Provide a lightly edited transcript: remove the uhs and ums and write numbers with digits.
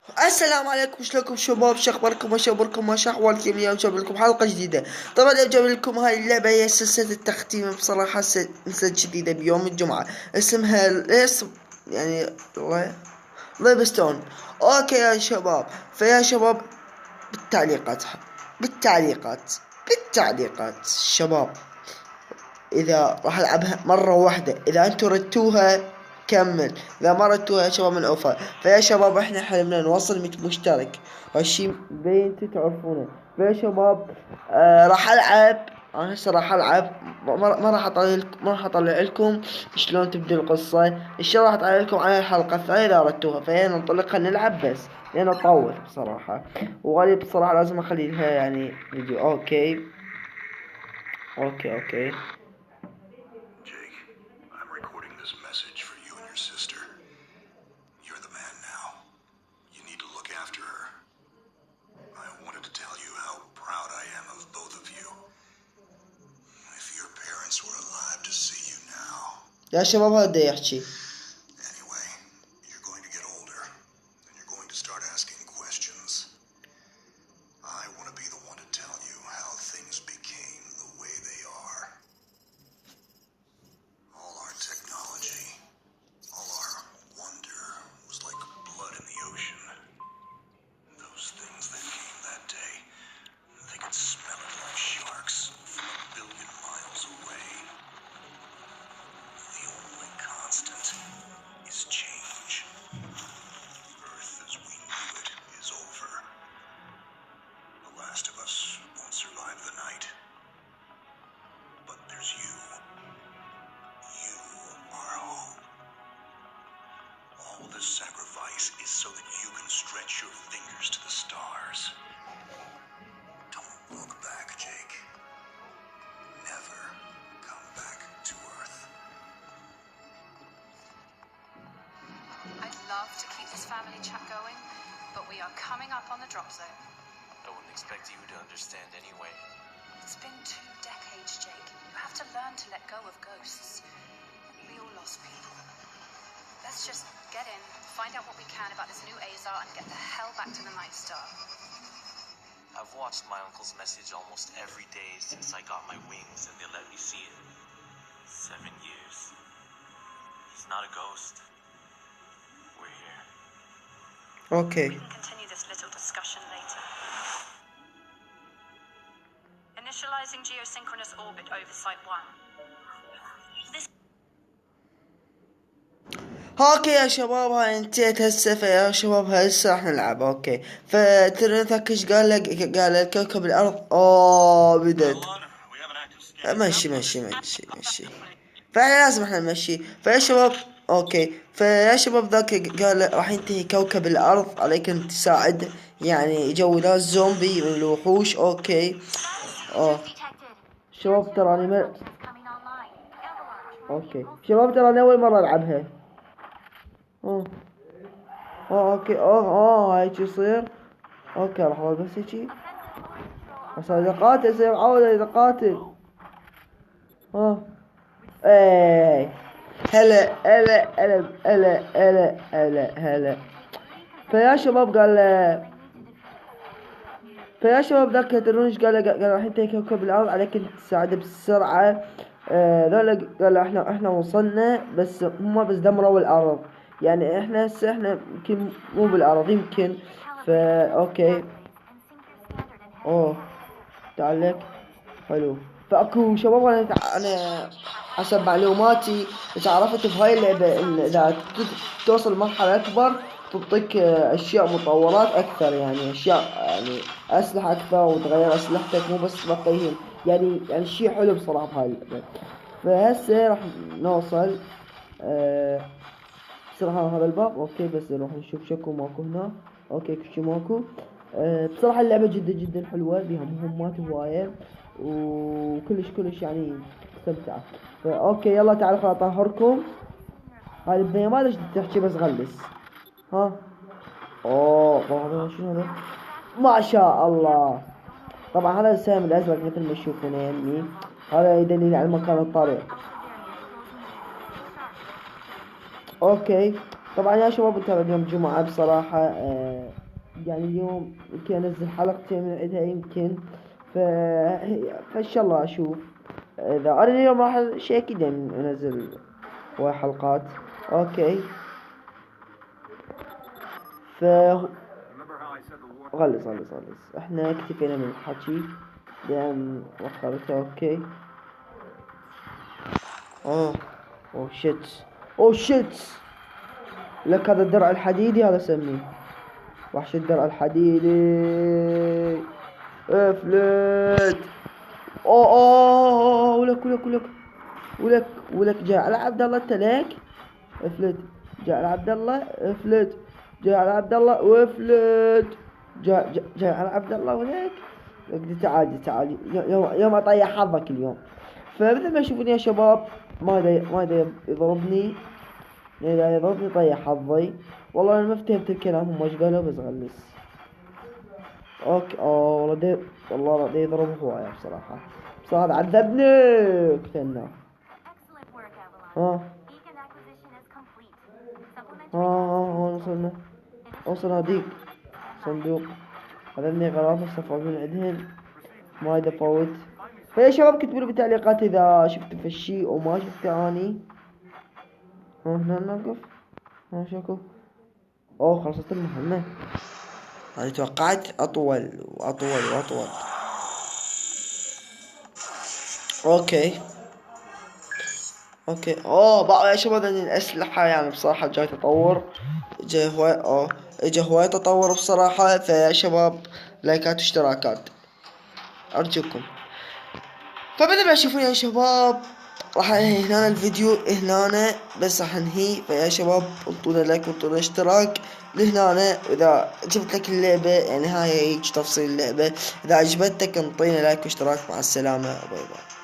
السلام عليكم، شلونكم شباب؟ شخباركم وشبركم وشحوالكم؟ اليوم جايب لكم حلقة جديدة. طبعا اليوم جايب لكم هاي اللعبة، هي سلسلة التختيم بصراحة، سلسلة جديدة بيوم الجمعة. اسمها الاسم يعني لايف ستون. اوكي يا شباب، فيا شباب بالتعليقات بالتعليقات بالتعليقات شباب، اذا راح العبها مرة واحدة، اذا انتم ردتوها كمل، اذا ما ردتوها يا شباب من اوفر. فيا شباب احنا حلمنا نوصل 100 مشترك، هالشي بين انتم تعرفونه. فيا شباب راح العب، انا هسه راح العب، ما راح اطلع لكم، ما راح اطلع لكم شلون تبدي القصة. ان شاء الله راح اطلع لكم على الحلقة الثانية اذا ردتوها. فيا ننطلق نلعب بس لان اطول بصراحة، وغالي بصراحة لازم اخلي لها يعني فيديو. اوكي اوكي. Jake, I'm recording this message for you and your sister. You're the man now. You need to look after her. I wanted to tell you how proud I am of both of you. If your parents were alive to see you now. يا شباب هذا يحكي. Anyway, you're going to get older, and you're going to start asking questions. I want to be the one to tell you how things became the way they are. All our technology, all our wonder was like blood in the ocean. Those things that came that day, they could smell it like sharks from a billion miles away. The only constant is change. Earth as we knew it is over. The last of us won't survive the night. But there's you. You are hope. All this sacrifice is so that you can stretch your fingers to the stars. Don't look back, Jake. Never come back to Earth. I'd love to keep this family chat going, but we are coming up on the drop zone. I wouldn't expect you to understand anyway. It's been 2 decades, Jake. You have to learn to let go of ghosts. We all lost people. Let's just get in, find out what we can about this new Azar, and get the hell back to the Night Star. I've watched my uncle's message almost every day since I got my wings and they let me see it. 7 years. He's not a ghost. We're here. اوكي. We can continue this little discussion later. Initializing geosynchronous orbit over Site 1. اوكي يا شباب، هاي انتهت هسه. فيا شباب هسه راح نلعب. اوكي، فترنتك ايش قال لك؟ قال لك كوكب الارض. بدت. مشي. فاحنا لازم احنا نمشي. فيا شباب اوكي، فيا شباب ذاك قال راح ينتهي كوكب الارض، عليكم تساعد يعني جولات زومبي والوحوش. اوكي. شباب تراني اوكي شباب تراني اول مرة العبها. اوكي. هاي شي يصير. اوكي راح اضل بس هيجي، بس اذا قاتل يصير عودة. اذا قاتل ايه. هلا. فيا شباب قال فيا شباب ذاك تدرون قال راح ينتهي كوكب الارض، عليك تساعد بسرعة. ذولا قال احنا وصلنا، بس هم بس دمروا الارض. يعني احنا هسه احنا يمكن مو بالارض يمكن. اوكي. تعال لك حلو. فاكو شباب، انا حسب معلوماتي اذا عرفت بهاي اللعبة اذا توصل مرحلة اكبر تعطيك اشياء مطورات اكثر، يعني اشياء يعني اسلحة اكثر، وتغير اسلحتك مو بس تبقيهم. يعني شيء حلو بصراحة بهاي اللعبة. فهسه راح نوصل بصراحة هذا الباب. اوكي بس نروح نشوف شكو ماكو هنا. اوكي كل شي ماكو. بصراحة اللعبة جدا حلوة، بيها مهمات هواية وكلش يعني مستمتعة. اوكي يلا تعالوا خل اطهركم. هاي البنية ما ليش تحكي بس غلس. طبعا شنو هذا؟ ما شاء الله. طبعا هذا السهم الازرق مثل ما تشوفون يمي، هذا يدلني على مكان الطريق. اوكي طبعا يا شباب نتابع اليوم الجمعة بصراحة. يعني اليوم يمكن انزل حلقتين من عدها يمكن. فان شاء الله اشوف اذا انا اليوم راح شيء اكيد يعني انزل حلقات. اوكي. ف غلس احنا اكتفينا من الحكي لان وخرته. اوكي. اوه شيت لك هذا الدرع الحديدي، هذا سميه وحش الدرع الحديدي. افلت. اوه ولك جاء على عبد الله التلاك. افلت. جاء على عبد الله. افلت. جاء على عبد الله وافلت. جاء على عبد الله ولك. تعال يوم اطيح حظك اليوم. فمثل ما تشوفون يا شباب ما يضربني. إذا يضربني طيح حظي. والله أنا ما فهمت الكلام هم ايش قالوا بس غلس. اوكي. والله ده يضرب هواية بصراحة هذا عذبني قتلنا. وصلنا هذيك صندوق. عذبني غراض استفاد من عندهن ما يدفوت. فيا شباب اكتبوا لي بالتعليقات اذا شفتوا في الشيء او ما شفته اني. هنا نوقف. شكو. خلصت المهمة. هذه توقعت اطول واطول. اوكي. بقى يا شباب الاسلحة يعني بصراحة جاي تطور. اجا هواي تطور بصراحة. فيا شباب لايكات واشتراكات ارجوكم. فبدل ما تشوفون يا شباب راح انهي هنا الفيديو هنا بس راح انهي. فيا شباب انطونا لايك وانطونا اشتراك لهنا. اذا عجبت لك اللعبة يعني هاي هيك تفصيل اللعبة. اذا عجبتك انطينا لايك واشتراك. مع السلامة. باي باي.